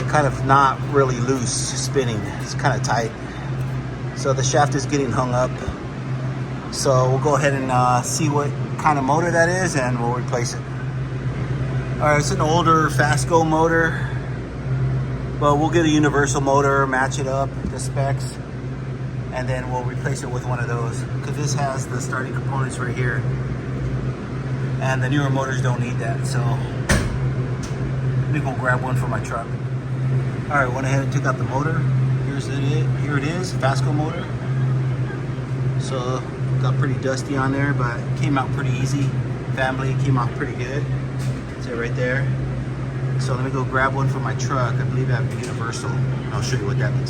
kind of not really loose, spinning. It's kind of tight. So the shaft is getting hung up. So we'll go ahead and see what kind of motor that is, and we'll replace it. All right, it's an older Fasco motor, but we'll get a universal motor, match it up, the specs, and then we'll replace it with one of those, because this has the starting components right here, and the newer motors don't need that. So let me go grab one for my truck. All right, went ahead and took out the motor. Here it is, Fasco motor. So got pretty dusty on there, but it came out pretty easy. Family came out pretty good. See it right there. So let me go grab one for my truck. I believe I have universal. I'll show you what that means.